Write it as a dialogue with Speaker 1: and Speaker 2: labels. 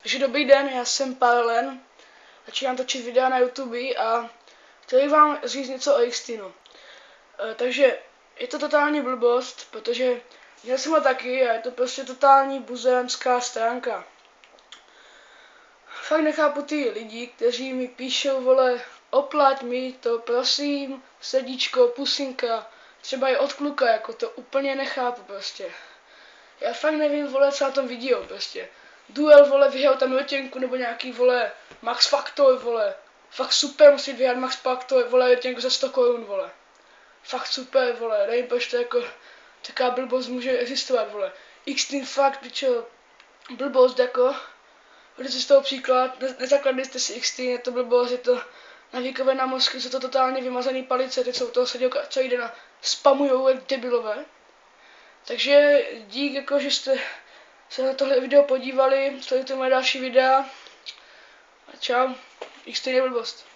Speaker 1: Takže dobrý den, já jsem Parlen, začínám točit videa na YouTube a chtěl bych vám říct něco o Xtinu. Takže je to totální blbost, protože měl jsem ho taky a je to prostě totální buzeranská stránka. Fakt nechápu ty lidi, kteří mi píšou, vole, oplať mi to, prosím, srdíčko, pusinka, třeba i od kluka, jako to úplně nechápu prostě. Já fakt nevím, vole, co na tom vidího prostě. Duel, vole, vyhrál tam rotěnku, nebo nějaký, vole, Max Factor, vole. Fakt super, musí vyhrát Max Factor, vole, rotěnku za 100 korun, vole. Fakt super, vole, nevím, proč to jako taková blbost může existovat, vole. Xtin fakt, pičo, blbost, jako. Hodně si z toho příklad, nezakladli jste si Xtin, je to blbost, je to navykové na mozky, jsou to totálně vymazaný palice, teď jsou toho seděl celý den a spamujou jak debilové. Takže dík, jako, že jste se na tohle video podívali, sledujte moje další videa a čau, Xtin je blbost.